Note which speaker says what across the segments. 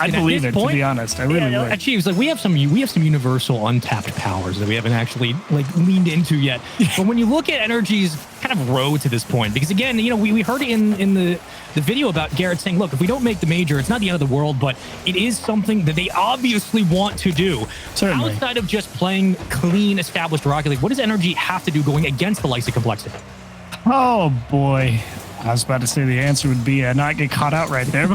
Speaker 1: I believe it, to be honest. I really would.
Speaker 2: Actually, it's like we have some universal untapped powers that we haven't actually like leaned into yet. But when you look at NRG's kind of road to this point, because again, you know, we heard it in the video about Garrett saying, look, if we don't make the major, it's not the end of the world, but it is something that they obviously want to do.
Speaker 1: Certainly.
Speaker 2: Outside of just playing clean, established Rocket League, what does NRG have to do going against the likes of Complexity?
Speaker 1: Oh, boy. I was about to say the answer would be not get caught out right there.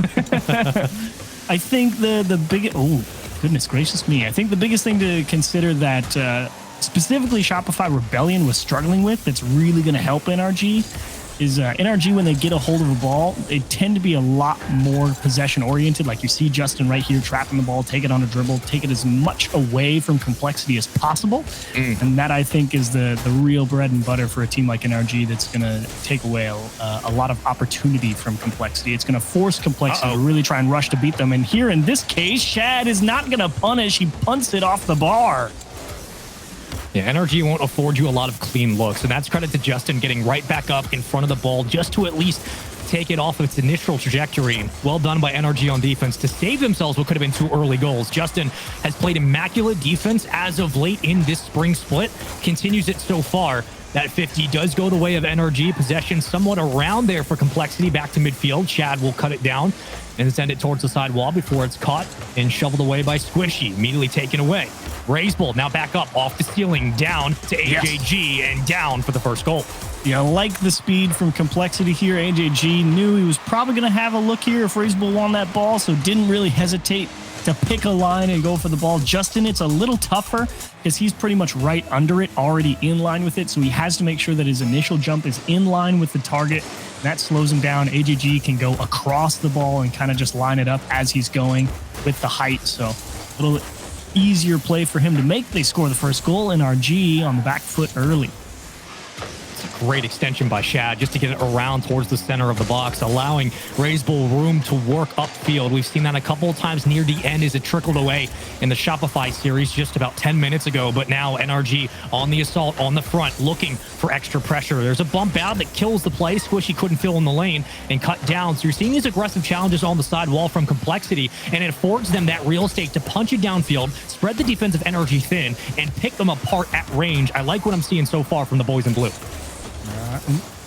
Speaker 1: I think the biggest... Oh, goodness gracious me. I think the biggest thing to consider that specifically Shopify Rebellion was struggling with that's really going to help NRG is NRG, when they get a hold of a ball, they tend to be a lot more possession-oriented. Like you see Justin right here trapping the ball, take it on a dribble, take it as much away from Complexity as possible. And that, I think, is the real bread and butter for a team like NRG that's going to take away a lot of opportunity from Complexity. It's going to force Complexity to really try and rush to beat them. And here, in this case, Shad is not going to punish. He punts it off the bar.
Speaker 2: Yeah, NRG won't afford you a lot of clean looks, and that's credit to Justin getting right back up in front of the ball just to at least take it off of its initial trajectory. Well done by NRG on defense to save themselves what could have been 2 early goals. Justin has played immaculate defense as of late in this spring split, continues it so far. That 50 does go the way of NRG. Possession somewhat around there for Complexity. Back to midfield. Chad will cut it down and send it towards the side wall before it's caught and shoveled away by Squishy. Immediately taken away. Raise Bull now back up off the ceiling, down to AJG and down for the first goal.
Speaker 1: Yeah, like the speed from Complexity here. AJG knew he was probably going to have a look here if Raise Bull won that ball, so didn't really hesitate to pick a line and go for the ball. Justin, it's a little tougher because he's pretty much right under it, already in line with it, so he has to make sure that his initial jump is in line with the target. That slows him down. AJG can go across the ball and kind of just line it up as he's going with the height, so a little easier play for him to make. They score the first goal. NRG on the back foot early.
Speaker 2: Great extension by Shad just to get it around towards the center of the box, allowing Raise Bull room to work upfield. We've seen that a couple of times near the end as it trickled away in the Shopify series just about 10 minutes ago. But now NRG on the assault on the front, looking for extra pressure. There's a bump out that kills the play. Squishy couldn't fill in the lane and cut down. So you're seeing these aggressive challenges on the side wall from Complexity, and it affords them that real estate to punch it downfield, spread the defensive NRG thin, and pick them apart at range. I like what I'm seeing so far from the boys in blue.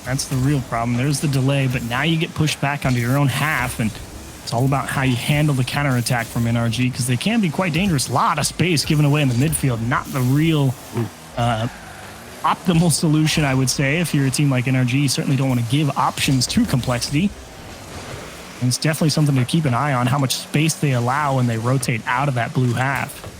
Speaker 1: That's the real problem. There's the delay, but now you get pushed back onto your own half, and it's all about how you handle the counterattack from NRG, because they can be quite dangerous. A lot of space given away in the midfield. Not the real optimal solution, I would say. If you're a team like NRG, you certainly don't want to give options to Complexity. And it's definitely something to keep an eye on, how much space they allow when they rotate out of that blue half.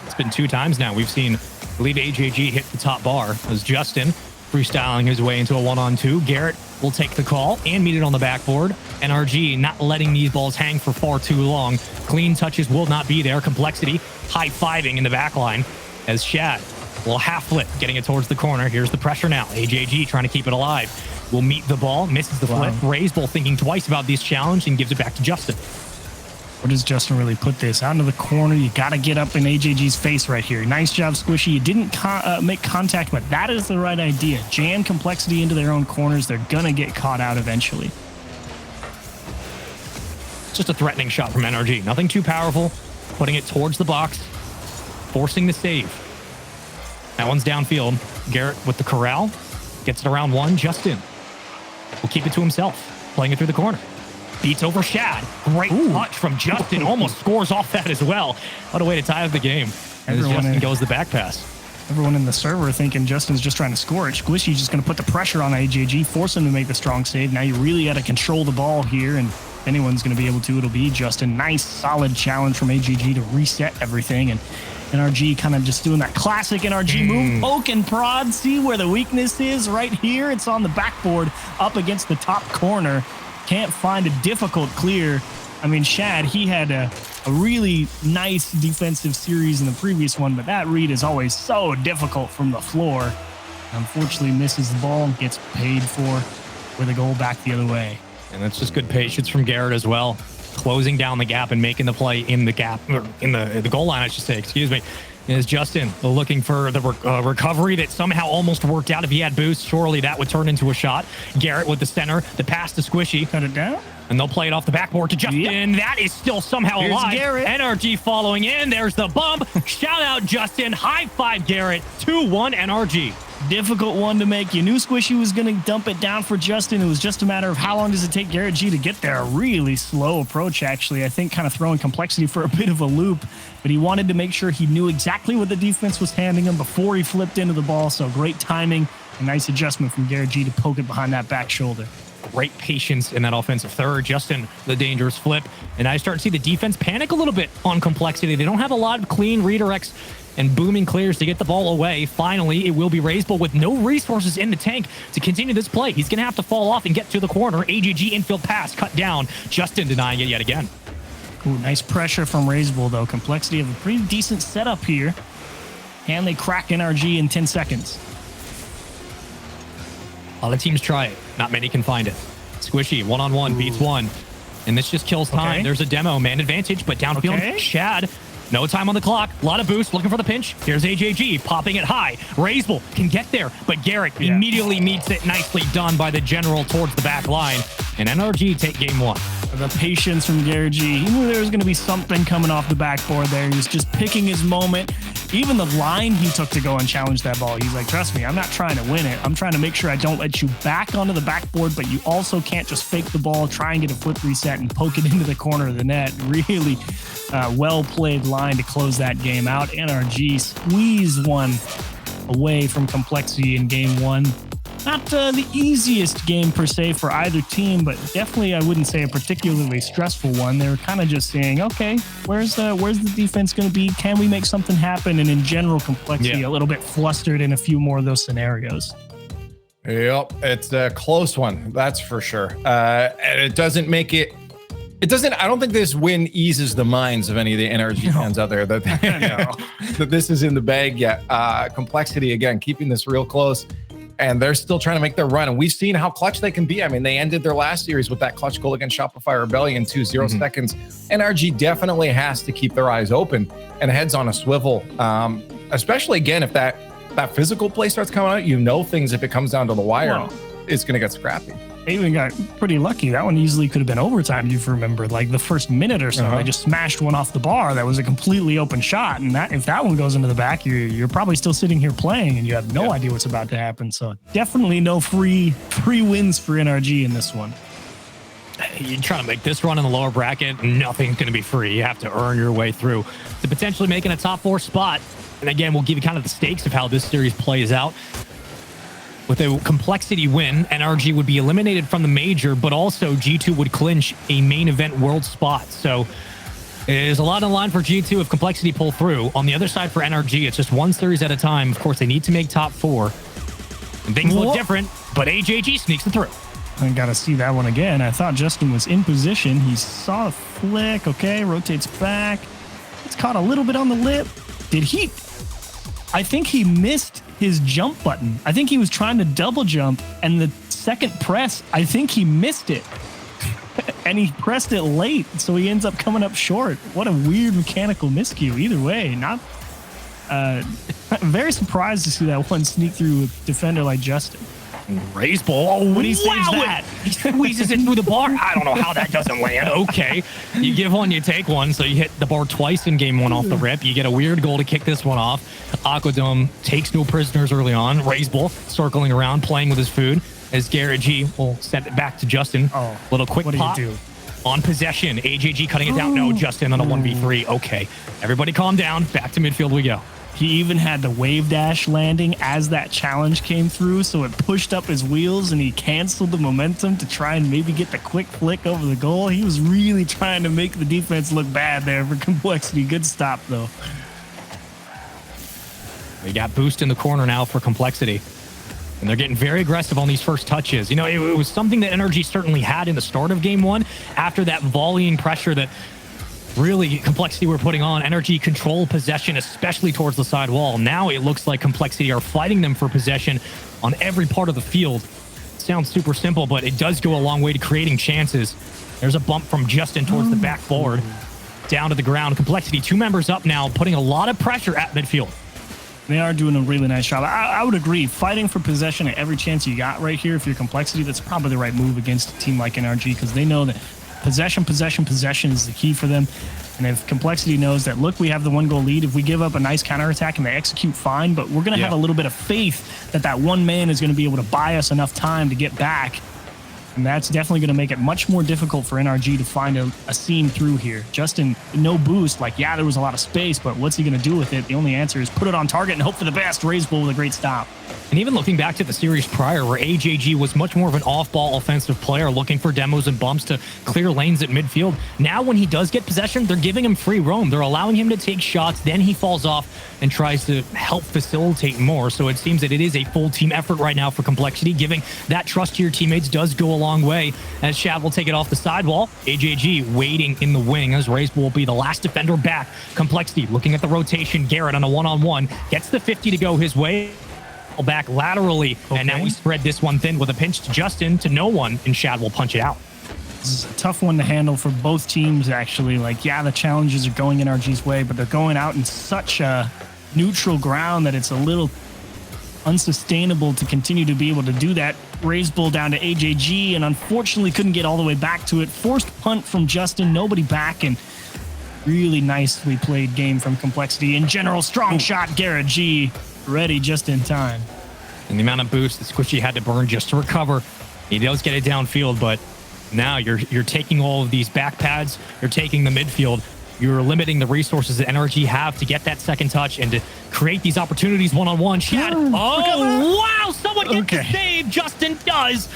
Speaker 2: It's been 2 times now we've seen, I believe, AJG hit the top bar as Justin freestyling his way into a 1-on-2. Garrett will take the call and meet it on the backboard. NRG not letting these balls hang for far too long. Clean touches will not be there. Complexity high-fiving in the back line as Shad will half-flip, getting it towards the corner. Here's the pressure now. AJG trying to keep it alive. Will meet the ball, misses the flip. Raise Bull thinking twice about this challenge and gives it back to Justin.
Speaker 1: Where does Justin really put this? Out into the corner. You got to get up in AJG's face right here. Nice job, Squishy. You didn't make contact, but that is the right idea. Jam Complexity into their own corners. They're going to get caught out eventually.
Speaker 2: Just a threatening shot from NRG. Nothing too powerful. Putting it towards the box. Forcing the save. That one's downfield. Garrett with the corral. Gets it around 1. Justin will keep it to himself. Playing it through the corner. Beats over Shad. Great touch from Justin. Almost scores off that as well. What a way to tie up the game. As Justin goes the back pass.
Speaker 1: Everyone in the server thinking Justin's just trying to score it. Squishy's just going to put the pressure on AJG, force him to make the strong save. Now you really got to control the ball here, and if anyone's going to be able to, it'll be Justin. Nice, solid challenge from AJG to reset everything, and NRG kind of just doing that classic NRG move. Poke and prod. See where the weakness is right here. It's on the backboard up against the top corner. Can't find a difficult clear. I mean, Shad, he had a really nice defensive series in the previous one, but that read is always so difficult from the floor. Unfortunately, misses the ball and gets paid for with a goal back the other way.
Speaker 2: And that's just good patience from Garrett as well. Closing down the gap and making the play in the gap, or in the goal line, I should say, excuse me. is Justin looking for the recovery that somehow almost worked out. If he had boost, surely that would turn into a shot. Garrett with the center, the pass to Squishy.
Speaker 1: Cut it down.
Speaker 2: And they'll play it off the backboard to Justin.
Speaker 1: Yep.
Speaker 2: That is still somehow
Speaker 1: Here's
Speaker 2: alive.
Speaker 1: Garrett.
Speaker 2: NRG following in. There's the bump. Shout out Justin. High five Garrett. 2-1 NRG.
Speaker 1: Difficult one to make. You knew Squishy was going to dump it down for Justin. It was just a matter of how long does it take Garrett G to get there. A really slow approach, actually. I think kind of throwing Complexity for a bit of a loop, but he wanted to make sure he knew exactly what the defense was handing him before he flipped into the ball. So great timing, a nice adjustment from Garrett G to poke it behind that back shoulder.
Speaker 2: Great patience in that offensive third. Justin, the dangerous flip. And I start to see the defense panic a little bit on Complexity. They don't have a lot of clean redirects and booming clears to get the ball away. Finally, it will be Raiseball with no resources in the tank to continue this play. He's going to have to fall off and get to the corner. AJG infield pass cut down. Justin denying it yet again.
Speaker 1: Ooh, nice pressure from Raiseball, though. Complexity have a pretty decent setup here. And they crack NRG in 10 seconds.
Speaker 2: A lot of teams try it. Not many can find it. Squishy, one-on-one, beats one. And this just kills time.
Speaker 1: Okay.
Speaker 2: There's a demo, man advantage, but downfield,
Speaker 1: Okay.
Speaker 2: Shad. No time on the clock. A lot of boost, looking for the pinch. Here's AJG, popping it high. Raiseball can get there, but Garrett immediately meets it. Nicely done by the general towards the back line. And NRG take game one.
Speaker 1: The patience from Garrett G. He knew there was going to be something coming off the backboard there. He was just picking his moment. Even the line he took to go and challenge that ball, he's like, trust me, I'm not trying to win it. I'm trying to make sure I don't let you back onto the backboard, but you also can't just fake the ball, try and get a flip reset and poke it into the corner of the net. Really well-played line to close that game out. NRG squeezed one away from Complexity in game one. Not the easiest game per se for either team, but definitely I wouldn't say a particularly stressful one. They were kind of just saying, okay, where's the defense going to be? Can we make something happen? And in general, Complexity a little bit flustered in a few more of those scenarios.
Speaker 3: Yep, it's a close one, that's for sure. And it doesn't make it. It doesn't. I don't think this win eases the minds of any of the NRG fans out there that that this is in the bag yet. Complexity again, keeping this real close. And they're still trying to make their run. And we've seen how clutch they can be. I mean, they ended their last series with that clutch goal against Shopify Rebellion, 2-0 seconds. NRG definitely has to keep their eyes open and heads on a swivel. Especially, again, if that physical play starts coming out, you know things, if it comes down to the wire, it's going to get scrappy.
Speaker 1: They even got pretty lucky. That one easily could have been overtime, if you remember. Like the first minute or so, they just smashed one off the bar. That was a completely open shot. And that if that one goes into the back, you're probably still sitting here playing and you have no idea what's about to happen. So definitely no free wins for NRG in this one.
Speaker 2: You're trying to make this run in the lower bracket, nothing's going to be free. You have to earn your way through to potentially making a top 4 spot. And again, we'll give you kind of the stakes of how this series plays out. With a Complexity win, NRG would be eliminated from the major, but also G2 would clinch a main event world spot. So there's a lot on the line for G2 if Complexity pull through. On the other side for NRG, it's just one series at a time. Of course, they need to make top 4. And things look different, but AJG sneaks it through.
Speaker 1: I got to see that one again. I thought Justin was in position. He saw a flick. Okay, rotates back. It's caught a little bit on the lip. Did he? I think he missed his jump button. I think he was trying to double jump, and the second press, I think he missed it. And he pressed it late, so he ends up coming up short. What a weird mechanical miscue. Either way, not very surprised to see that one sneak through a defender like Justin.
Speaker 2: Raiseball. Oh,
Speaker 1: when he saves that,
Speaker 2: he squeezes it through the bar. I don't know how that doesn't land. Okay. You give one, you take one. So you hit the bar twice in game one off the rip. You get a weird goal to kick this one off. Aquadome takes no prisoners early on. Raiseball circling around, playing with his food as Garrett G will send it back to Justin.
Speaker 1: Oh,
Speaker 2: little quick
Speaker 1: what
Speaker 2: pop.
Speaker 1: Do you do?
Speaker 2: On possession. AJG cutting it down. No, Justin on a 1v3. Okay. Everybody calm down. Back to midfield we go.
Speaker 1: He even had the wave dash landing as that challenge came through, so it pushed up his wheels and he canceled the momentum to try and maybe get the quick flick over the goal. He was really trying to make the defense look bad there for Complexity. Good stop, though.
Speaker 2: We got boost in the corner now for Complexity. And they're getting very aggressive on these first touches. You know, it was something that NRG certainly had in the start of game one after that volleying pressure that really Complexity were putting on. NRG control possession, especially towards the side wall. Now it looks like Complexity are fighting them for possession on every part of the field. Sounds super simple, but it does go a long way to creating chances. There's a bump from Justin towards the backboard. down to the ground. Complexity, 2 members up now, putting a lot of pressure at midfield.
Speaker 1: They are doing a really nice job. I would agree. Fighting for possession at every chance you got right here, if you're Complexity, that's probably the right move against a team like NRG, because they know that possession is the key for them. And if Complexity knows that, look, we have the 1-goal lead, if we give up a nice counterattack and they execute fine, but we're going to have a little bit of faith that that one man is going to be able to buy us enough time to get back. And that's definitely going to make it much more difficult for NRG to find a seam through here. Justin, no boost. Like, yeah, there was a lot of space, but what's he going to do with it? The only answer is put it on target and hope for the best. Raise Bull with a great stop.
Speaker 2: And even looking back to the series prior, where AJG was much more of an off-ball offensive player, looking for demos and bumps to clear lanes at midfield. Now, when he does get possession, they're giving him free roam. They're allowing him to take shots. Then he falls off and tries to help facilitate more. So it seems that it is a full team effort right now for Complexity. Giving that trust to your teammates does go a long way, as Shad will take it off the sidewall. AJG waiting in the wing, as Raze will be the last defender back. Complexity looking at the rotation. Garrett on a one-on-one gets the 50 to go his way. Back laterally, and now we spread this one thin with a pinch to Justin to no one, and Shad will punch it out.
Speaker 1: This is a tough one to handle for both teams, actually. Like, yeah, the challenges are going NRG's way, but they're going out in such a neutral ground that it's a little unsustainable to continue to be able to do that. Raise Bull down to AJG, and unfortunately couldn't get all the way back to it. Forced punt from Justin, nobody back, and really nicely played game from Complexity. In general, strong shot, Garrett G. Ready just in time.
Speaker 2: And the amount of boost that Squishy had to burn just to recover, he does get it downfield, but now you're taking all of these back pads, you're taking the midfield, you're limiting the resources that NRG have to get that second touch and to create these opportunities one-on-one. Shad, oh, wow, someone gets the save. Justin does.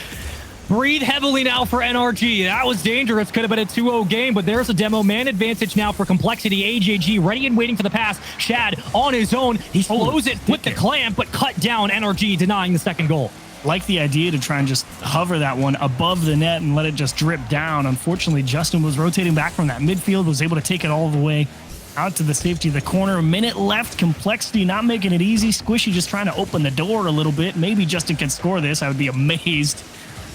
Speaker 2: Breathe heavily now for NRG. That was dangerous. Could have been a 2-0 game, but there's a demo man advantage now for Complexity. AJG ready and waiting for the pass. Shad on his own. He slows it with the clamp, but cut down. NRG denying the second goal.
Speaker 1: Like the idea to try and just hover that one above the net and let it just drip down. Unfortunately, Justin was rotating back from that midfield, was able to take it all the way out to the safety of the corner. A minute left. Complexity not making it easy. Squishy just trying to open the door a little bit. Maybe Justin can score this. I would be amazed.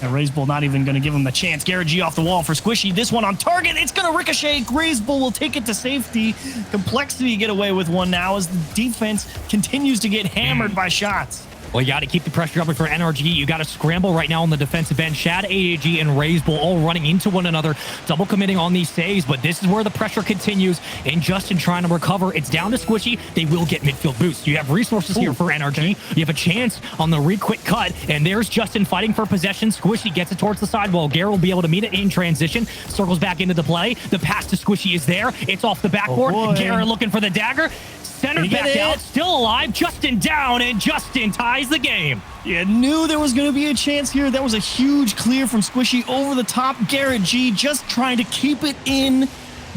Speaker 1: And Raze Bull not even going to give him the chance. Garrett G off the wall for Squishy. This one on target. It's going to ricochet. Raze Bull will take it to safety. Complexity get away with one now as the defense continues to get hammered by shots.
Speaker 2: Well, you got to keep the pressure up for NRG. You got to scramble right now on the defensive end. Shad, AAG, and Raze Bull all running into one another, double committing on these saves, but this is where the pressure continues, and Justin trying to recover. It's down to Squishy. They will get midfield boost. You have resources here for NRG. You have a chance on the re-quick cut, and there's Justin fighting for possession. Squishy gets it towards the sidewall. Garrett will be able to meet it in transition. Circles back into the play. The pass to Squishy is there. It's off the backboard. Garrett looking for the dagger. Center back out, still alive. Justin down, and Justin ties the game.
Speaker 1: Yeah, knew there was going to be a chance here. That was a huge clear from Squishy over the top. Garrett G just trying to keep it in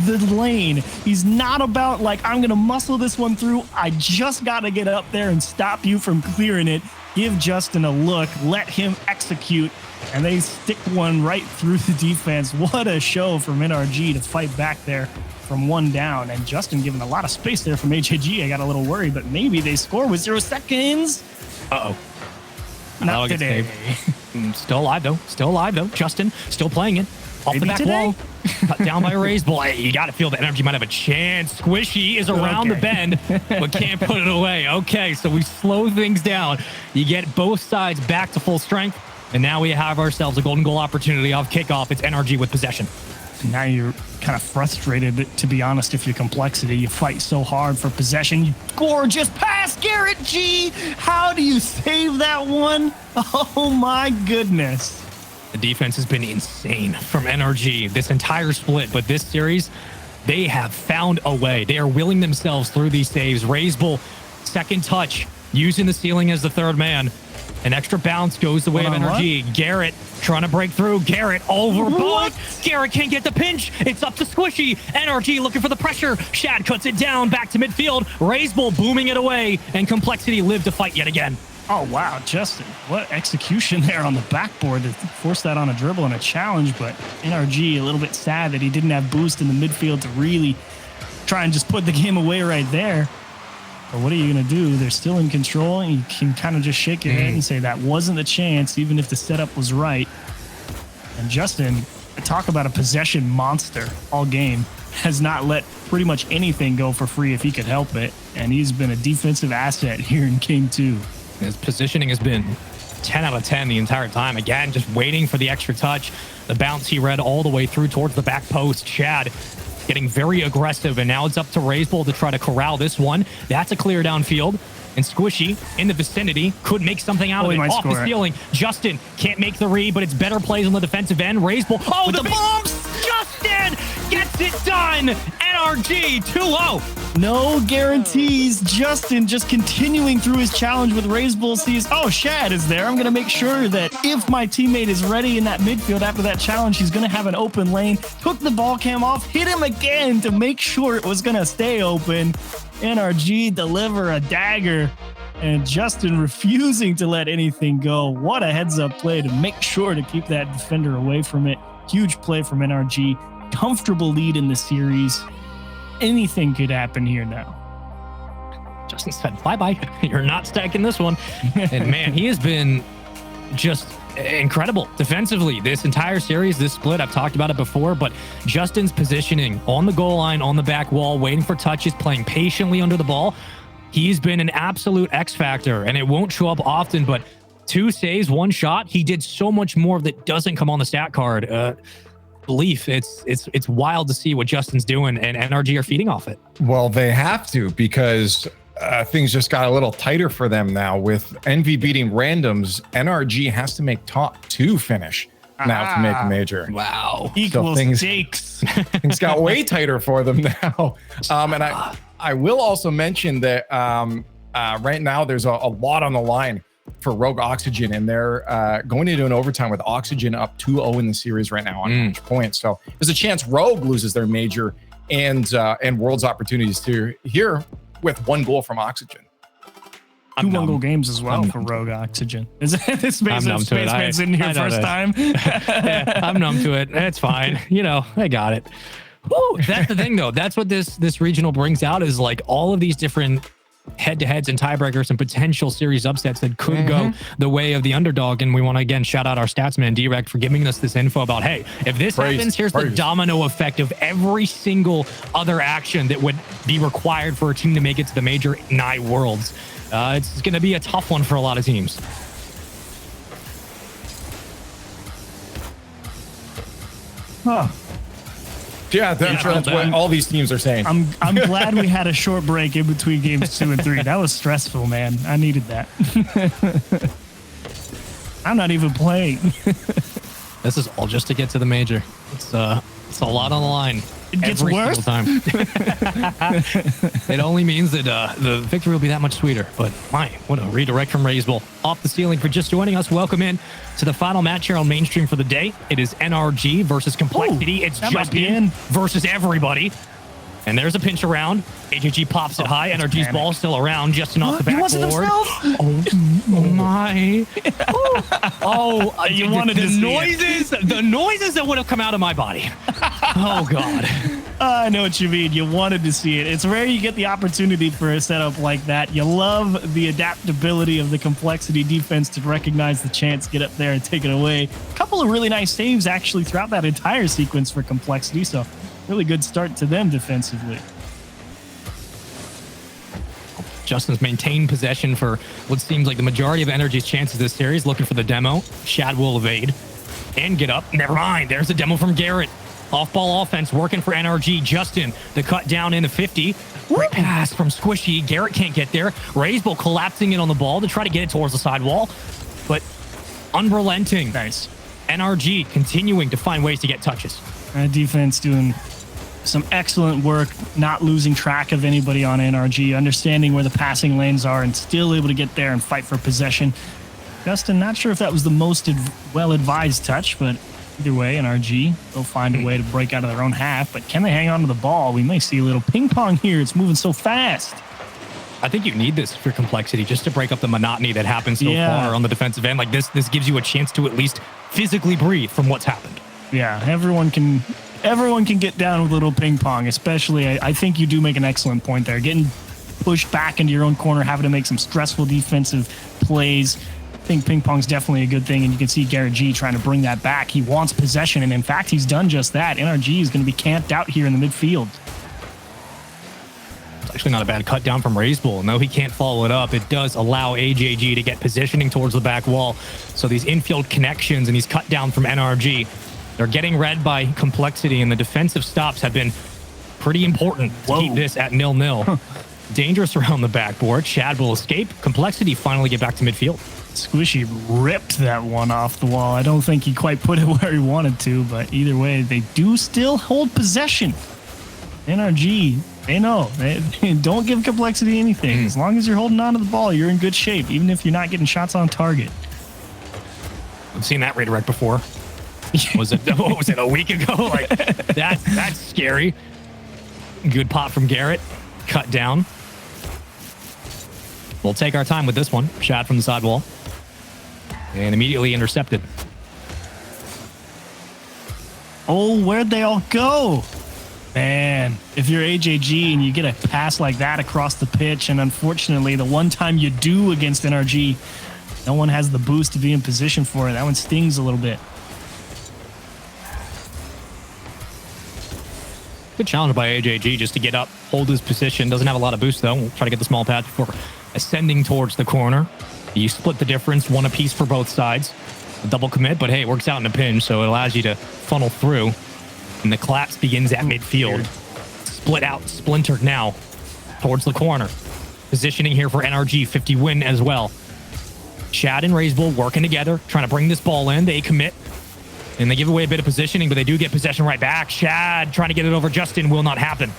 Speaker 1: the lane. He's not about, like, I'm going to muscle this one through. I just got to get up there and stop you from clearing it. Give Justin a look. Let him execute. And they stick one right through the defense. What a show from NRG to fight back there from one down. And Justin giving a lot of space there from HAG. I got a little worried, but maybe they score with 0 seconds.
Speaker 2: Uh-oh.
Speaker 1: Not today.
Speaker 2: Still alive, though. Still alive, though. Justin still playing it. Off the back wall. Cut down by a Raze Bull. Hey, you got to feel that NRG might have a chance. Squishy is around the bend, but can't put it away. Okay, so we slow things down. You get both sides back to full strength, and now we have ourselves a golden goal opportunity off kickoff. It's NRG with possession.
Speaker 1: Now you're kind of frustrated, to be honest, if you're Complexity. You fight so hard for possession. Gorgeous pass, Garrett G. How do you save that one? Oh, my goodness.
Speaker 2: The defense has been insane from NRG this entire split, but this series, they have found a way. They are willing themselves through these saves. Raze Bull, second touch, using the ceiling as the third man. An extra bounce goes the way of NRG. Garrett trying to break through. Garrett overboard. Garrett can't get the pinch. It's up to Squishy. NRG looking for the pressure. Shad cuts it down back to midfield. Raze Bull booming it away, and Complexity live to fight yet again.
Speaker 1: Oh, wow, Justin. What execution there on the backboard to force that on a dribble and a challenge, but NRG a little bit sad that he didn't have boost in the midfield to really try and just put the game away right there. But what are you going to do? They're still in control, and you can kind of just shake your head and say that wasn't the chance, even if the setup was right. And Justin talk about a possession monster all game. Has not let pretty much anything go for free if he could help it. And he's been a defensive asset here in game 2.
Speaker 2: His positioning has been 10 out of 10 the entire time. Again, just waiting for the extra touch. The bounce he read all the way through towards the back post. Chad getting very aggressive, and now it's up to Raisebowl to try to corral this one. That's a clear downfield. And Squishy in the vicinity could make something out of it. Off the ceiling. Justin can't make the read, but it's better plays on the defensive end. Raisebowl. Oh, the bumps! Justin gets it done. NRG 2-0.
Speaker 1: No guarantees. Justin just continuing through his challenge with Raisebowl sees, oh, Shad is there. I'm going to make sure that if my teammate is ready in that midfield after that challenge, he's going to have an open lane. Took the ball cam off, hit him again to make sure it was going to stay open. NRG deliver a dagger, and Justin refusing to let anything go. What a heads-up play to make sure to keep that defender away from it. Huge play from NRG. Comfortable lead in the series. Anything could happen here now.
Speaker 2: Justin said, bye-bye. You're not stacking this one. And man, he has been just incredible defensively this entire series, this split. I've talked about it before, but Justin's positioning on the goal line, on the back wall, waiting for touches, playing patiently under the ball. He's been an absolute X factor, and it won't show up often, but 2 saves, 1 shot. He did so much more that doesn't come on the stat card. Belief. It's wild to see what Justin's doing, and NRG are feeding off it.
Speaker 3: Well, they have to, because things just got a little tighter for them now. With Envy beating randoms, NRG has to make top 2 finish now to make a major.
Speaker 2: Wow.
Speaker 1: Equals stakes.
Speaker 3: Things got way tighter for them now. And I will also mention that right now there's a lot on the line for Rogue Oxygen, and they're going into an overtime with Oxygen up 2-0 in the series right now on match points. So there's a chance Rogue loses their major and World's opportunities to here with 1 goal from Oxygen.
Speaker 1: 2 1-goal games as well for Rogue Oxygen. Is this Spaceman's in here first time?
Speaker 2: Yeah, I'm numb to it. It's fine. You know, I got it. Woo, that's the thing, though. That's what this regional brings out, is like all of these different head-to-heads and tiebreakers and potential series upsets that could go the way of the underdog. And we want to again shout out our statsman Direct for giving us this info about, hey, if this happens, here's the domino effect of every single other action that would be required for a team to make it to the major night Worlds. It's going to be a tough one for a lot of teams.
Speaker 1: Huh.
Speaker 3: Yeah, I'm sure that's what all these teams are saying.
Speaker 1: I'm glad we had a short break in between games 2 and 3. That was stressful, man. I needed that. I'm not even playing.
Speaker 2: This is all just to get to the major. It's a lot on the line.
Speaker 1: It gets worse.
Speaker 2: Time. It only means that the victory will be that much sweeter. But my, what a redirect from Raisebowl. Off the ceiling for just joining us. Welcome in to the final match here on Mainstream for the day. It is NRG versus Complexity. It's Justin versus everybody. And there's a pinch around. AJG pops it high. NRG's ball still around. Justin off the backboard. Oh my. You wanted the noises. The noises that would have come out of my body. Oh, God.
Speaker 1: I know what you mean. You wanted to see it. It's rare you get the opportunity for a setup like that. You love the adaptability of the Complexity defense to recognize the chance, get up there and take it away. A couple of really nice saves actually throughout that entire sequence for Complexity. So really good start to them defensively.
Speaker 2: Justin's maintained possession for what seems like the majority of NRG's chances this series. Looking for the demo. Shad will evade and get up. Never mind. There's a demo from Garrett. Off-ball offense working for NRG. Justin, the cut down in the 50. Great pass from Squishy. Garrett can't get there. Raisebowl collapsing in on the ball to try to get it towards the sidewall, but unrelenting.
Speaker 1: Nice.
Speaker 2: NRG continuing to find ways to get touches.
Speaker 1: Defense doing some excellent work, not losing track of anybody on NRG, understanding where the passing lanes are and still able to get there and fight for possession. Justin, not sure if that was the most well-advised touch, but either way, NRG will find a way to break out of their own half. But can they hang on to the ball? We may see a little ping pong here. It's moving so fast.
Speaker 2: I think you need this for Complexity just to break up the monotony that happens so far on the defensive end. Like this gives you a chance to at least physically breathe from what's happened.
Speaker 1: Yeah, everyone can get down with a little ping pong, especially I think you do make an excellent point there. Getting pushed back into your own corner, having to make some stressful defensive plays. think ping pong's definitely a good thing, and you can see Garrett G trying to bring that back. He wants possession, and in fact, he's done just that. NRG is going to be camped out here in the midfield.
Speaker 2: It's actually not a bad cut down from Razebull, and though he can't follow it up, it does allow AJG to get positioning towards the back wall. So these infield connections and these cut down from NRG, they're getting read by Complexity, and the defensive stops have been pretty important to keep this at 0-0. Dangerous around the backboard. Chad will escape. Complexity finally get back to midfield.
Speaker 1: Squishy ripped that one off the wall. I don't think he quite put it where he wanted to, but either way, they do still hold possession. NRG, they know. They don't give Complexity anything. As long as you're holding on to the ball, you're in good shape, even if you're not getting shots on target.
Speaker 2: I've seen that redirect before. Was it a week ago? Like that's scary. Good pop from Garrett. Cut down. We'll take our time with this one. Shot from the side wall. And immediately intercepted.
Speaker 1: Oh, where'd they all go? Man, if you're AJG and you get a pass like that across the pitch, and unfortunately the one time you do against NRG, no one has the boost to be in position for it. That one stings a little bit.
Speaker 2: Good challenge by AJG just to get up, hold his position. Doesn't have a lot of boost, though. We'll try to get the small patch before ascending towards the corner. You split the difference, one apiece for both sides. A double commit, but hey, it works out in a pinch, so it allows you to funnel through. And the collapse begins at midfield. Split out, splintered now towards the corner. Positioning here for NRG, 50 win as well. Chad and Razebull working together, trying to bring this ball in. They commit. And they give away a bit of positioning, but they do get possession right back. Chad trying to get it over Justin will not happen.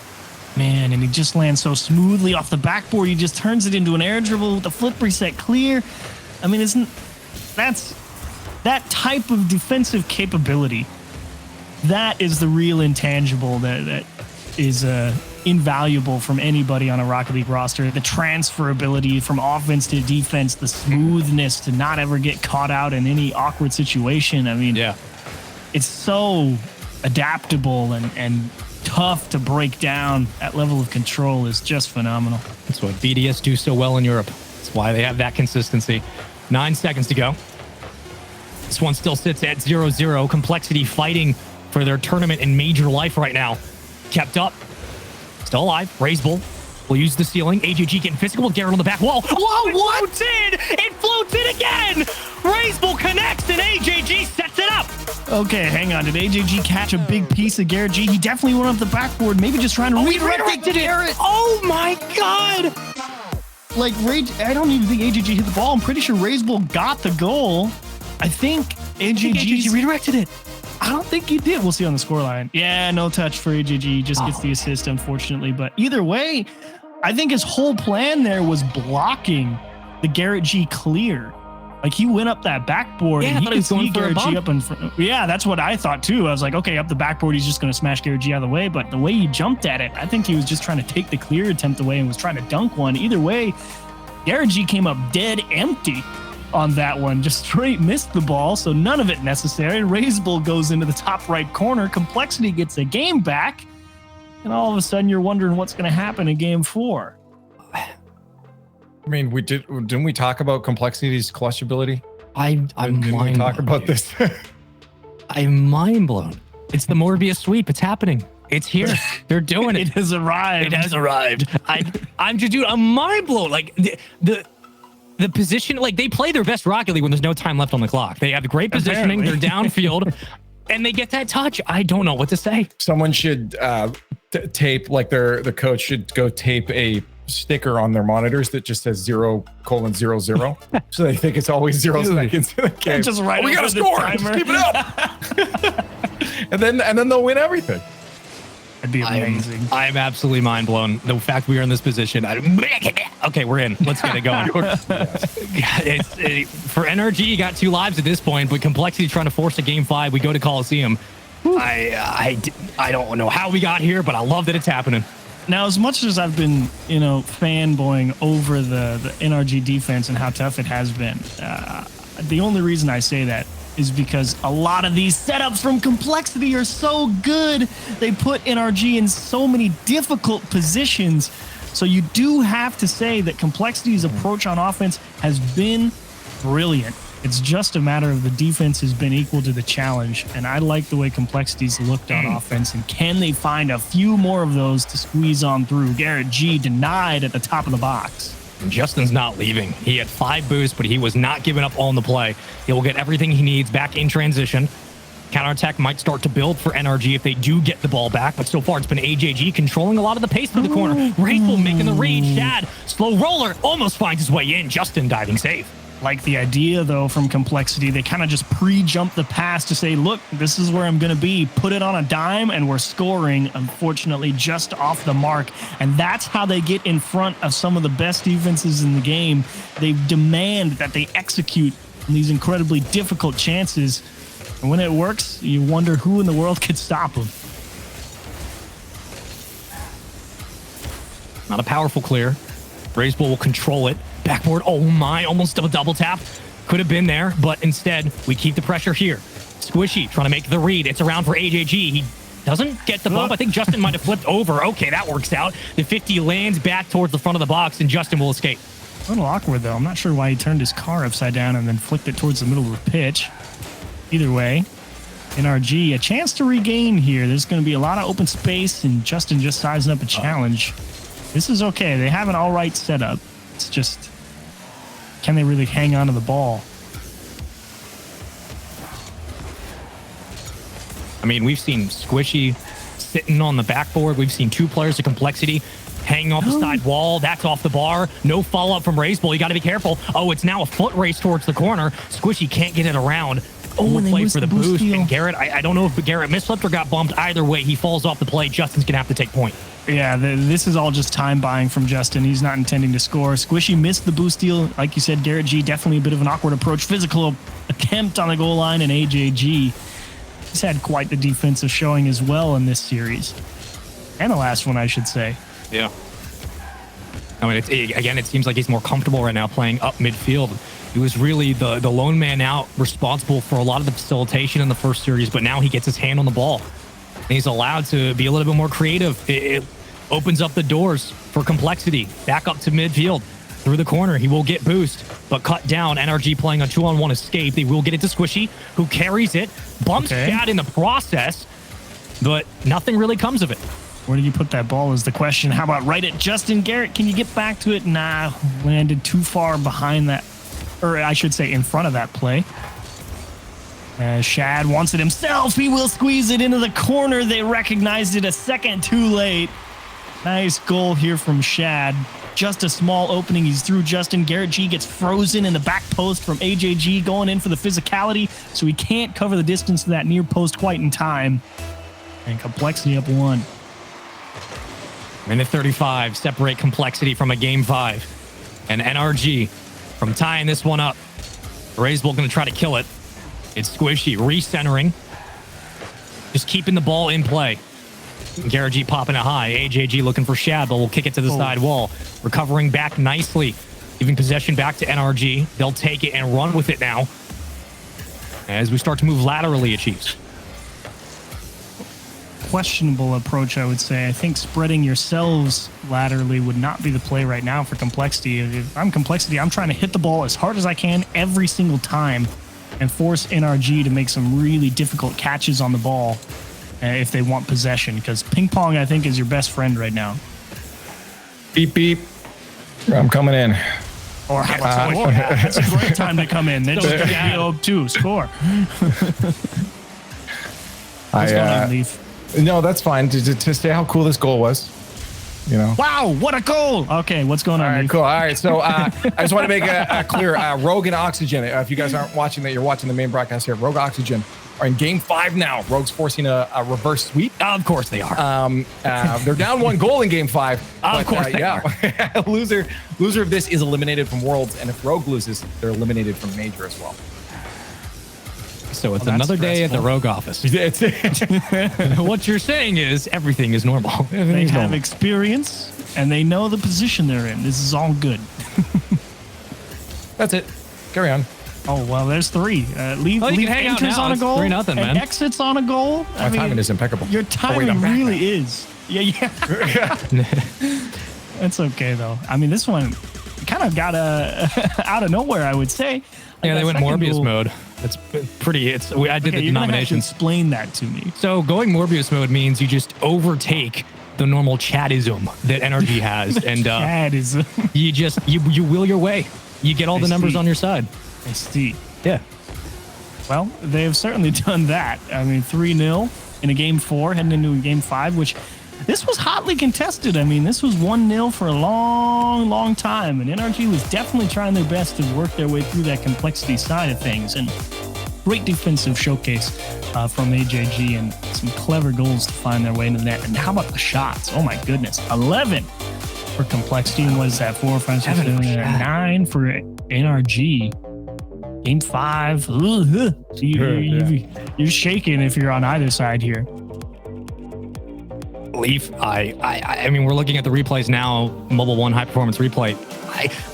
Speaker 1: Man, and he just lands so smoothly off the backboard. He just turns it into an air dribble with the flip reset clear. I mean, that's that type of defensive capability. That is the real intangible that is invaluable from anybody on a Rocket League roster. The transferability from offense to defense, the smoothness to not ever get caught out in any awkward situation. I mean,
Speaker 2: yeah.
Speaker 1: It's so adaptable and tough to break down. That level of control is just phenomenal.
Speaker 2: That's what BDS do so well in Europe. That's why they have that consistency. 9 seconds to go. This one still sits at 0-0. Complexity fighting for their tournament and major life right now. Kept up. Still alive. Razebull will use the ceiling. AJG getting physical with Garrett on the back wall. Whoa, what? It floats in again. Razebull connects and AJG sets it up.
Speaker 1: Okay, hang on. Did AJG catch a big piece of Garrett G? He definitely went up the backboard, maybe just trying to redirect it.
Speaker 2: Oh my God.
Speaker 1: Like, I don't even think AJG hit the ball. I'm pretty sure Razebull got the goal. I think AJG
Speaker 2: redirected it.
Speaker 1: I don't think he did. We'll see on the scoreline. Yeah, no touch for AJG. Just gets the assist, unfortunately. But either way, I think his whole plan there was blocking the Garrett G clear. Like, he went up that backboard and he could see Garrett G up in front. Yeah, that's what I thought too. I was like, okay, up the backboard, he's just going to smash Garrett G out of the way. But the way he jumped at it, I think he was just trying to take the clear attempt away and was trying to dunk one. Either way, Garrett G came up dead empty on that one, just straight missed the ball, so none of it necessary. Razebull goes into the top right corner. Complexity gets a game back, and all of a sudden you're wondering what's going to happen in game 4.
Speaker 3: I mean, didn't we talk about Complexity's clutch ability?
Speaker 2: I'm
Speaker 3: didn't we talk about this?
Speaker 2: I'm mind blown. It's the Morbius sweep. It's happening. It's here. They're doing it.
Speaker 1: It has arrived.
Speaker 2: It has arrived. I'm just, dude, I'm mind blown. Like the position, like they play their best Rocket League when there's no time left on the clock. They have great positioning. They're downfield, and they get that touch. I don't know what to say.
Speaker 3: Someone should tape, like the coach should go tape a sticker on their monitors that just says 0:00, so they think it's always 0 seconds in the game.
Speaker 1: Just right.
Speaker 3: We gotta score. Just keep it up. and then they'll win everything.
Speaker 1: That'd be amazing.
Speaker 2: I'm absolutely mind blown. The fact we are in this position. Okay, we're in. Let's get it going. For NRG, you got 2 lives at this point, but Complexity trying to force a game 5. We go to Coliseum. I don't know how we got here, but I love that it's happening.
Speaker 1: Now, as much as I've been, fanboying over the NRG defense and how tough it has been, the only reason I say that is because a lot of these setups from Complexity are so good. They put NRG in so many difficult positions. So you do have to say that Complexity's approach on offense has been brilliant. It's just a matter of the defense has been equal to the challenge, and I like the way Complexity's looked on offense, and can they find a few more of those to squeeze on through? Garrett G denied at the top of the box.
Speaker 2: Justin's not leaving. He had 5 boosts, but he was not giving up on the play. He will get everything he needs back in transition. Counterattack might start to build for NRG if they do get the ball back, but so far it's been AJG controlling a lot of the pace through the corner. Raceful making the read. Shad, slow roller, almost finds his way in. Justin diving safe.
Speaker 1: Like the idea, though, from Complexity, they kind of just pre-jump the pass to say, look, this is where I'm going to be. Put it on a dime, and we're scoring, unfortunately, just off the mark. And that's how they get in front of some of the best defenses in the game. They demand that they execute on these incredibly difficult chances. And when it works, you wonder who in the world could stop them.
Speaker 2: Not a powerful clear. Raiseball will control it. Backboard, oh my, almost a double tap. Could have been there, but instead, we keep the pressure here. Squishy trying to make the read. It's around for AJG. He doesn't get the bump. I think Justin might have flipped over. Okay, that works out. The 50 lands back towards the front of the box, and Justin will escape.
Speaker 1: A little awkward, though. I'm not sure why he turned his car upside down and then flicked it towards the middle of the pitch. Either way, NRG, a chance to regain here. There's going to be a lot of open space, and Justin just sizing up a challenge. This is okay. They have an all right setup. It's just, can they really hang on to the ball?
Speaker 2: I mean, we've seen Squishy sitting on the backboard. We've seen 2 players of Complexity hanging off the side wall. That's off the bar. No follow-up from Raiseball. You got to be careful. Oh, it's now a foot race towards the corner. Squishy can't get it around.
Speaker 1: Oh, and they
Speaker 2: play for the boost.
Speaker 1: Deal.
Speaker 2: And Garrett, I don't know if Garrett misflipped or got bumped. Either way, he falls off the play. Justin's going to have to take point.
Speaker 1: Yeah, this is all just time buying from Justin. He's not intending to score. Squishy missed the boost deal. Like you said, Garrett G, definitely a bit of an awkward approach. Physical attempt on the goal line, and AJG, he's had quite the defensive showing as well in this series. And the last one, I should say.
Speaker 2: Yeah. I mean, again, it seems like he's more comfortable right now playing up midfield. He was really the lone man out, responsible for a lot of the facilitation in the first series, but now he gets his hand on the ball. And he's allowed to be a little bit more creative. It opens up the doors for Complexity. Back up to midfield. Through the corner, he will get boost, but cut down. NRG playing a 2-on-1 escape. They will get it to Squishy, who carries it, bumps Shad in the process, but nothing really comes of it.
Speaker 1: Where did you put that ball is the question. How about right at Justin? Garrett, can you get back to it? Nah, landed too far behind that, or I should say in front of that play. Shad wants it himself. He will squeeze it into the corner. They recognized it a second too late. Nice goal here from Shad. Just a small opening. He's through Justin. Garrett G gets frozen in the back post from AJG, going in for the physicality, so he can't cover the distance to that near post quite in time. And Complexity up 1.
Speaker 2: Minute 35, separate Complexity from a game 5. And NRG from tying this one up. Raiseball going to try to kill it. It's Squishy recentering. Just keeping the ball in play. Garrett G popping it high. AJG looking for Shad, but will kick it to the side wall. Recovering back nicely. Giving possession back to NRG. They'll take it and run with it now. As we start to move laterally at Chiefs.
Speaker 1: Questionable approach, I would say. I think spreading yourselves laterally would not be the play right now for Complexity. If I'm Complexity, I'm trying to hit the ball as hard as I can every single time and force NRG to make some really difficult catches on the ball if they want possession, because ping pong, I think, is your best friend right now.
Speaker 3: Beep, beep. I'm coming in.
Speaker 1: Or how about score? That's a great time to come in. Then just go up 2, score. What's going on, Leaf?
Speaker 3: No, that's fine. To say how cool this goal was. You know.
Speaker 1: Wow, what a goal! Okay, what's going on?
Speaker 3: All right, cool. All right, so I just want to make a clear. Rogue and Oxygen. If you guys aren't watching that, you're watching the main broadcast here. Rogue Oxygen are in game 5 now. Rogue's forcing a reverse sweep.
Speaker 2: Of course they are.
Speaker 3: They're down 1 goal in game 5.
Speaker 2: Of course they are.
Speaker 3: loser of this is eliminated from Worlds, and if Rogue loses, they're eliminated from Major as well.
Speaker 2: So it's another day at the Rogue office. What you're saying is everything is normal.
Speaker 1: They have experience, and they know the position they're in. This is all good.
Speaker 3: That's it. Carry on.
Speaker 1: Oh, well, there's 3. Leave enters on a goal.
Speaker 2: 3-0, man.
Speaker 1: And exits on a goal.
Speaker 3: My timing is impeccable.
Speaker 1: Your timing really is. Yeah. That's okay, though. I mean, this one kind of got out of nowhere, I would say.
Speaker 2: Yeah, they went
Speaker 1: Second
Speaker 2: Morbius
Speaker 1: goal-
Speaker 2: mode. That's pretty. I did
Speaker 1: Okay,
Speaker 2: the
Speaker 1: you're gonna have to
Speaker 2: denominations.
Speaker 1: explain that to me.
Speaker 2: So going Morbius mode means you just overtake the normal Chadism that NRG has, and
Speaker 1: That is,
Speaker 2: you will your way. You get all the numbers
Speaker 1: see.
Speaker 2: on your side.
Speaker 1: I see.
Speaker 2: Yeah.
Speaker 1: Well, they have certainly done that. I mean, 3-0 in a game 4, heading into a game 5, which this was hotly contested. I mean, this was 1-0 for a long, long time, and NRG was definitely trying their best to work their way through that complexity side of things. And great defensive showcase from AJG and some clever goals to find their way into that. And how about the shots? Oh my goodness, 11 for complexity, and what is that? 4, 5, 6, 7, 8, 9 for NRG. Game 5. So you're shaking if you're on either side here.
Speaker 2: Leaf, I mean, we're looking at the replays now. Mobile 1 high performance replay.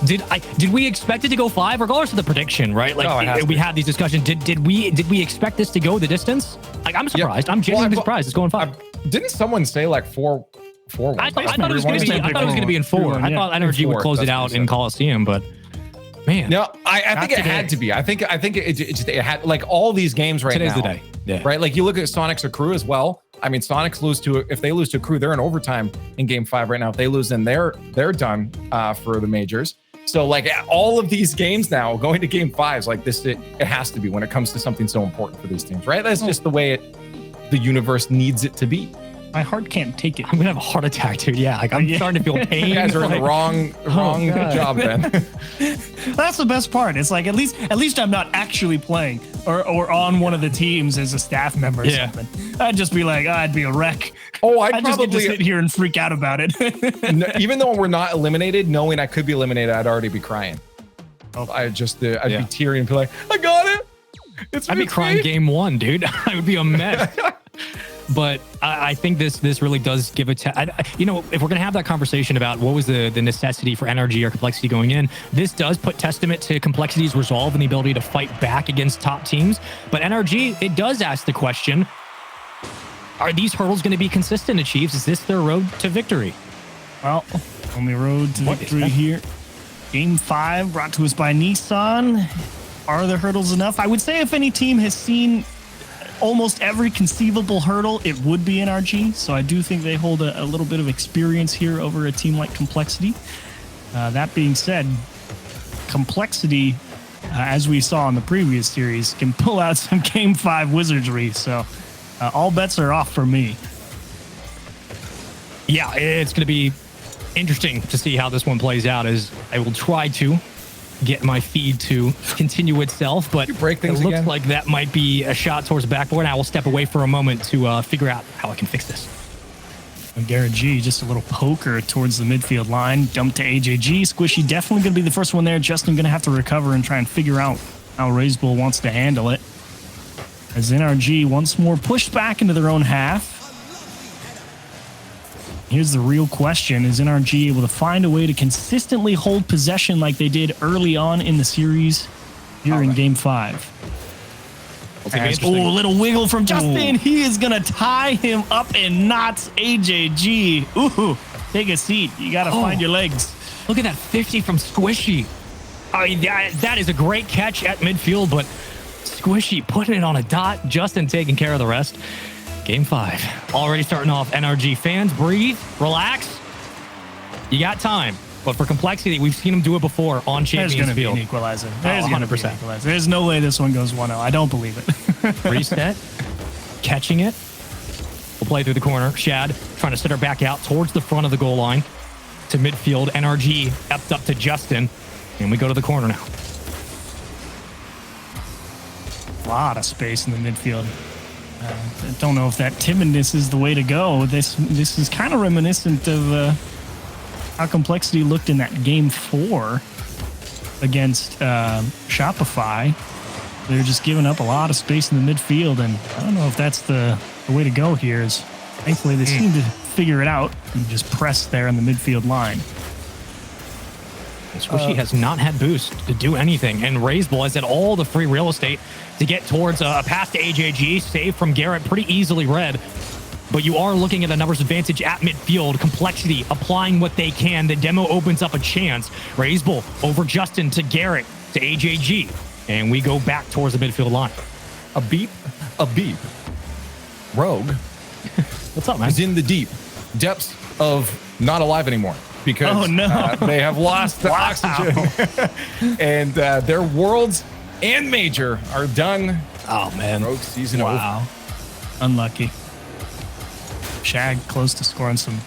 Speaker 2: Did we expect it to go 5, regardless of the prediction, right? Like we had these discussions. Did we expect this to go the distance? Like, I'm surprised. I'm genuinely surprised it's going 5.
Speaker 3: Didn't someone say like 4-1?
Speaker 2: I thought it was going to be in 4. I thought NRG would close it out in Coliseum, but man,
Speaker 3: no, I think it had to be. I think it had, like, all these games right
Speaker 2: today's
Speaker 3: now.
Speaker 2: the day. Yeah.
Speaker 3: Right, like you look at Sonic's Crew as well. I mean, Sonics if they lose to a Crew, they're in overtime in game 5 right now. If they lose, then they're done for the majors. So like all of these games now going to game 5s like this, it has to be when it comes to something so important for these teams, right? That's just the way the universe needs it to be.
Speaker 1: My heart can't take it.
Speaker 2: I'm gonna have a heart attack, dude. Yeah, like I'm starting to feel pain.
Speaker 3: You guys are in the wrong job then.
Speaker 1: That's the best part. It's like at least I'm not actually playing or on one of the teams as a staff member or something. I'd just be like, I'd be a wreck.
Speaker 3: Oh,
Speaker 1: I'd just get to sit here and freak out about it.
Speaker 3: Even though we're not eliminated, knowing I could be eliminated, I'd already be crying. I'd be tearing and be like, I got it.
Speaker 2: I'd be crying game 1, dude. I would be a mess. But I think this really does give if we're going to have that conversation about what was the necessity for NRG or complexity going in, this does put testament to complexity's resolve and the ability to fight back against top teams. But NRG, it does ask the question, are these hurdles going to be consistent to Chiefs? Is this their road to victory?
Speaker 1: Well, on the road to victory here. Game 5 brought to us by Nissan. Are the hurdles enough? I would say if any team has seen almost every conceivable hurdle, it would be NRG. So I do think they hold a little bit of experience here over a team like Complexity. That being said, Complexity, as we saw in the previous series, can pull out some Game 5 wizardry. So all bets are off for me.
Speaker 2: Yeah, it's going to be interesting to see how this one plays out, as I will try to get my feed to continue itself, but it looks like that might be a shot towards the backboard. I will step away for a moment to figure out how I can fix this.
Speaker 1: And Garrett G, just a little poker towards the midfield line. Dump to AJG. Squishy definitely going to be the first one there. Justin going to have to recover and try and figure out how Razebull wants to handle it. As NRG once more pushed back into their own half. Here's the real question. Is NRG able to find a way to consistently hold possession like they did early on in the series here in Game 5? A little wiggle from Justin. He is going to tie him up in knots. AJG. Ooh, take a seat. You got to find your legs.
Speaker 2: Look at that 50 from Squishy. I mean, that is a great catch at midfield, but Squishy putting it on a dot. Justin taking care of the rest. Game 5. Already starting off. NRG fans, breathe, relax. You got time. But for Complexity, we've seen them do it before on Champions
Speaker 1: There's going to be
Speaker 2: Field.
Speaker 1: an equalizer. There's 100%. There's no way this one goes 1-0. I don't believe it.
Speaker 2: Reset. Catching it. We'll play through the corner. Shad trying to set her back out towards the front of the goal line to midfield. NRG epped up to Justin. And we go to the corner now.
Speaker 1: A lot of space in the midfield. I don't know if that timidness is the way to go. This is kind of reminiscent of how Complexity looked in that Game 4 against Shopify. They're just giving up a lot of space in the midfield, and I don't know if that's the way to go here. Is thankfully they seem to figure it out and just press there in the midfield line.
Speaker 2: Squishy has not had boost to do anything, and Razebull has had all the free real estate to get towards a pass to AJG, save from Garrett, pretty easily read. But you are looking at a numbers advantage at midfield. Complexity applying what they can. The demo opens up a chance. Razebull over Justin to Garrett to AJG. And we go back towards the midfield line.
Speaker 3: A beep. Rogue
Speaker 2: What's up, man?
Speaker 3: is in the deep depths of not alive anymore because they have lost the oxygen. And their worlds and major are done.
Speaker 2: Oh, man.
Speaker 3: Rogue season over.
Speaker 1: Unlucky. Shag close to scoring some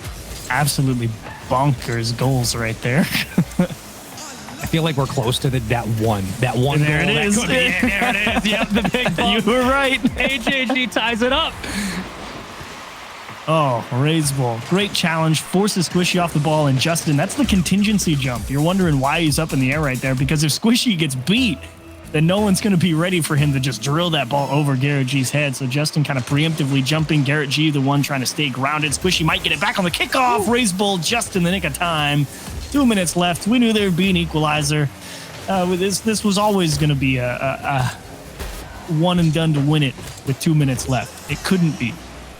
Speaker 1: absolutely bonkers goals right there.
Speaker 2: I feel like we're close to that one. That one
Speaker 1: There
Speaker 2: goal.
Speaker 1: it is.
Speaker 2: There it is. Yep, the big bump.
Speaker 1: You were right.
Speaker 2: AJG ties it up.
Speaker 1: Oh, Raise Bull. Great challenge. Forces Squishy off the ball. And Justin, that's the contingency jump. You're wondering why he's up in the air right there. Because if Squishy gets beat, then no one's going to be ready for him to just drill that ball over Garrett G's head. So Justin kind of preemptively jumping. Garrett G, the one trying to stay grounded. Squishy might get it back on the kickoff. Raise Bull just in the nick of time. 2 minutes left. We knew there would be an equalizer. This was always going to be a one and done to win it with 2 minutes left. It couldn't be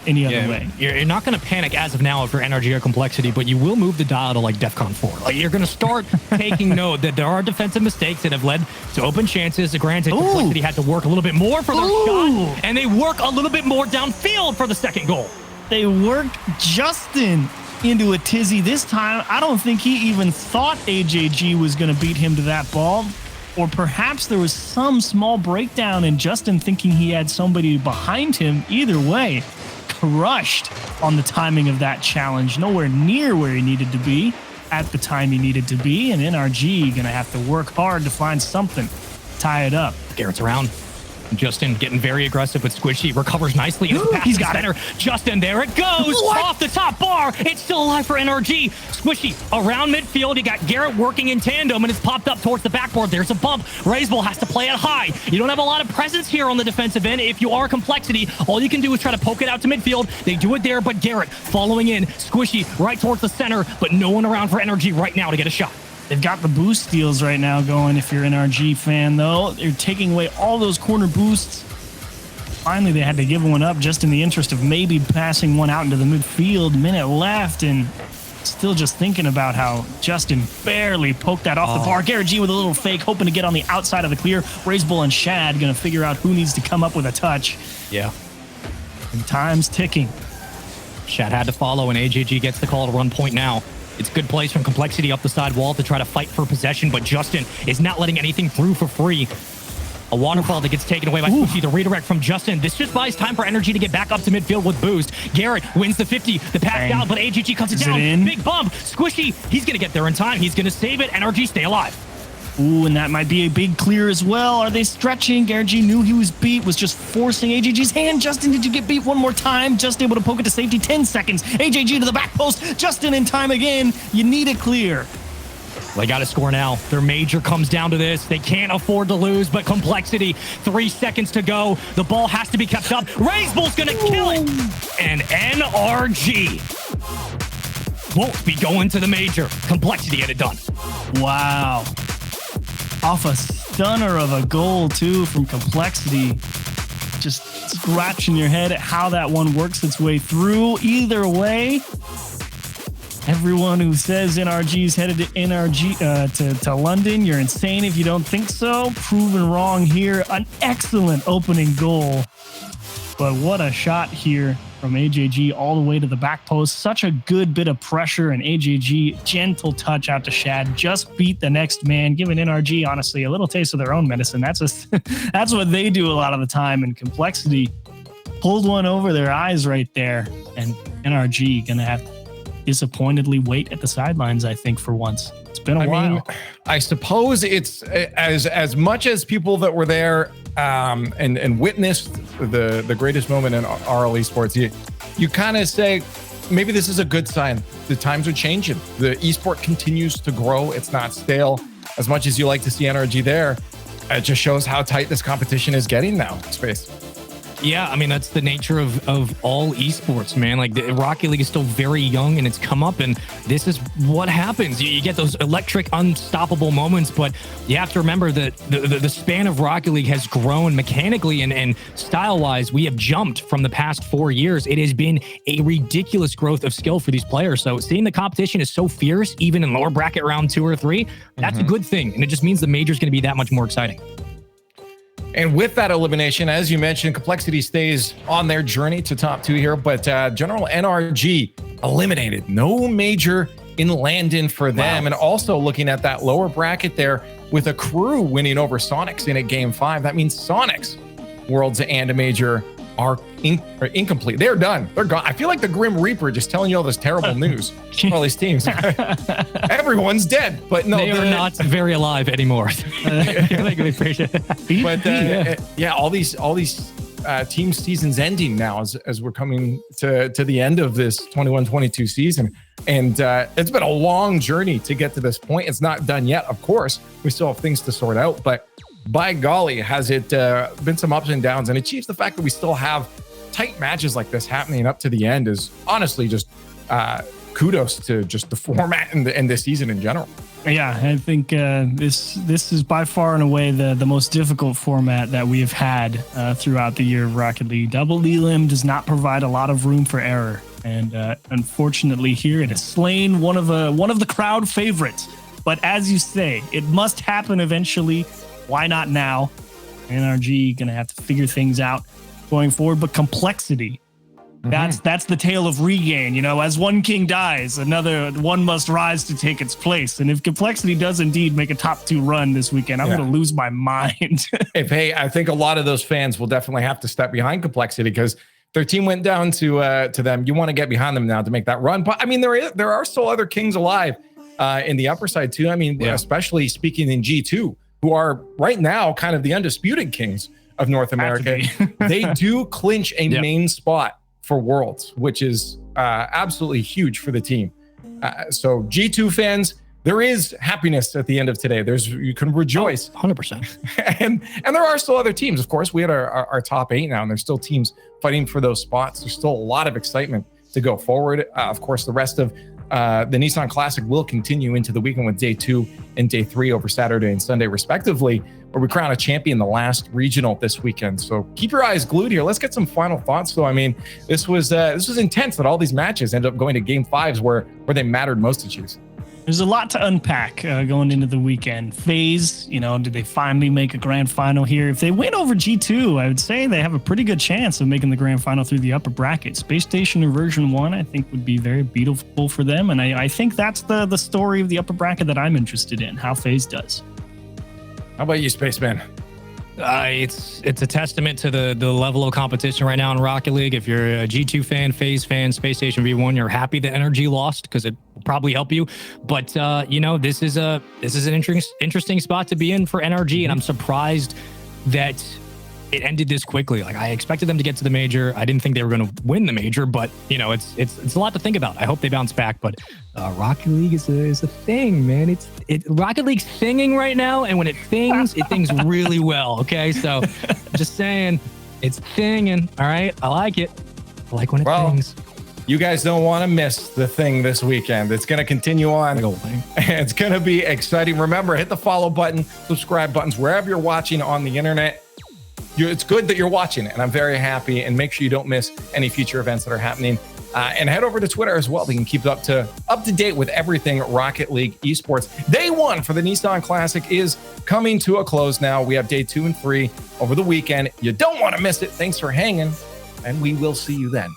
Speaker 1: any other way.
Speaker 2: You're not going to panic as of now if you're NRG or Complexity, but you will move the dial to like DEFCON 4. Like you're going to start taking note that there are defensive mistakes that have led to open chances. Granted, Complexity had to work a little bit more for their shot, and they work a little bit more downfield for the second goal.
Speaker 1: They worked Justin into a tizzy this time. I don't think he even thought AJG was going to beat him to that ball. Or perhaps there was some small breakdown in Justin thinking he had somebody behind him. Either way, crushed on the timing of that challenge. Nowhere near where he needed to be at the time he needed to be. And NRG going to have to work hard to find something to tie it up.
Speaker 2: Garrett's around. Justin getting very aggressive with Squishy. Recovers nicely.
Speaker 1: He's got
Speaker 2: center. Justin, there it goes. Off the top bar. It's still alive for NRG. Squishy around midfield. You got Garrett working in tandem, and it's popped up towards the backboard. There's a bump. Raiseball has to play it high. You don't have a lot of presence here on the defensive end. If you are Complexity, all you can do is try to poke it out to midfield. They do it there, but Garrett following in. Squishy right towards the center, but no one around for NRG right now to get a shot.
Speaker 1: They've got the boost steals right now going. If you're an NRG fan, though, they're taking away all those corner boosts. Finally, they had to give one up just in the interest of maybe passing one out into the midfield. Minute left, and still just thinking about how Justin barely poked that off the bar. Garrett G with a little fake, hoping to get on the outside of the clear. Raiseball and Shad going to figure out who needs to come up with a touch.
Speaker 2: Yeah.
Speaker 1: And time's ticking.
Speaker 2: Shad had to follow, and AJG gets the call to run point now. It's good plays from Complexity up the side wall to try to fight for possession, but Justin is not letting anything through for free. A waterfall that gets taken away by Squishy. The redirect from Justin. This just buys time for NRG to get back up to midfield with boost. Garrett wins the 50. The pass down, but AGG cuts it down. Big bump. Squishy, he's going to get there in time. He's going to save it. NRG stay alive.
Speaker 1: Ooh, and that might be a big clear as well. Are they stretching? Garrett G knew he was beat, was just forcing AJG's hand. Justin, did you get beat one more time? Just able to poke it to safety. 10 seconds. AJG to the back post. Justin in time again. You need a clear.
Speaker 2: They got to score now. Their major comes down to this. They can't afford to lose, but Complexity, 3 seconds to go. The ball has to be kept up. Raiseball's going to kill it. And NRG won't be going to the major. Complexity get it done.
Speaker 1: Wow. Off a stunner of a goal, too, from Complexity. Just scratching your head at how that one works its way through. Either way, everyone who says NRG's headed to NRG to London, you're insane if you don't think so. Proven wrong here. An excellent opening goal. But what a shot here from AJG all the way to the back post. Such a good bit of pressure, and AJG, gentle touch out to Shad. Just beat the next man, giving NRG, honestly, a little taste of their own medicine. That's what they do a lot of the time, and Complexity pulled one over their eyes right there, and NRG going to have to disappointedly wait at the sidelines, I think, for once. It's been a while.
Speaker 3: I suppose it's as much as people that were there and witnessed the greatest moment in RL esports, you kind of say, maybe this is a good sign. The times are changing. The esport continues to grow. It's not stale. As much as you like to see NRG there, it just shows how tight this competition is getting now in space.
Speaker 2: Yeah, I mean, that's the nature of all esports, man. Like, the Rocket League is still very young, and it's come up, and this is what happens. You get those electric, unstoppable moments, but you have to remember that the span of Rocket League has grown mechanically and style-wise. We have jumped from the past 4 years. It has been a ridiculous growth of skill for these players. So seeing the competition is so fierce, even in lower bracket round 2 or 3, that's a good thing, and it just means the major is going to be that much more exciting.
Speaker 3: And with that elimination, as you mentioned, Complexity stays on their journey to top 2 here, but General NRG eliminated. No major in Landon for them. Wow. And also looking at that lower bracket there with a crew winning over Sonics in a game 5. That means Sonics, Worlds and a major are incomplete. They're done. They're gone. I feel like the Grim Reaper just telling you all this terrible news for all these teams. Everyone's dead, but no,
Speaker 2: they are not very alive anymore.
Speaker 3: But yeah, all these team seasons ending now as we're coming to the end of this 21-22 season, and it's been a long journey to get to this point. It's not done yet, of course. We still have things to sort out, but by golly, has it been some ups and downs, and achieves the fact that we still have tight matches like this happening up to the end is honestly just kudos to just the format and this season in general.
Speaker 1: Yeah, I think this is by far and away the most difficult format that we have had throughout the year of Rocket League. Double Elim does not provide a lot of room for error, and unfortunately here it has slain one of the crowd favorites. But as you say, it must happen eventually. Why not now? NRG gonna have to figure things out going forward. But Complexity, that's the tale of regain. You know, as one king dies, another one must rise to take its place. And if Complexity does indeed make a top 2 run this weekend, I'm gonna lose my mind.
Speaker 3: Hey, I think a lot of those fans will definitely have to step behind Complexity because their team went down to them. You want to get behind them now to make that run. But I mean, there are still other kings alive in the upper side too. I mean, especially speaking in G2. Who are right now kind of the undisputed kings of North America. They do clinch a main spot for Worlds, which is absolutely huge for the team. So G2 fans, there is happiness at the end of today. You can rejoice.
Speaker 2: 100%.
Speaker 3: And there are still other teams. Of course, we had our top 8 now, and there's still teams fighting for those spots. There's still a lot of excitement to go forward. Of course, the rest of the Nissan Classic will continue into the weekend with day 2 and day 3 over Saturday and Sunday, respectively, where we crown a champion the last regional this weekend. So keep your eyes glued here. Let's get some final thoughts, though. I mean, this was intense that all these matches ended up going to game 5s where they mattered most to choose.
Speaker 1: There's a lot to unpack going into the weekend. FaZe, did they finally make a grand final here? If they win over G2, I would say they have a pretty good chance of making the grand final through the upper bracket. Space Station in version 1, I think, would be very beautiful for them. And I think that's the story of the upper bracket that I'm interested in, how FaZe does.
Speaker 3: How about you, Spaceman?
Speaker 2: It's a testament to the level of competition right now in Rocket League. If you're a G2 fan, FaZe fan, Space Station V1, you're happy that NRG lost because it will probably help you. But this is an interesting spot to be in for NRG, and I'm surprised that it ended this quickly. Like, I expected them to get to the major. I didn't think they were going to win the major, but it's a lot to think about. I hope they bounce back. But Rocket League is a thing, man. Rocket League's thinging right now, and when it things, it things really well. Okay, so just saying, it's thinging. All right, I like it. I like when it things.
Speaker 3: You guys don't want to miss the thing this weekend. It's going to continue on. It's going to be exciting. Remember, hit the follow button, subscribe buttons wherever you're watching on the internet. It's good that you're watching it, and I'm very happy. And make sure you don't miss any future events that are happening. And head over to Twitter as well. You can keep up to date with everything Rocket League esports. Day 1 for the Nissan Classic is coming to a close now. We have day 2 and 3 over the weekend. You don't want to miss it. Thanks for hanging, and we will see you then.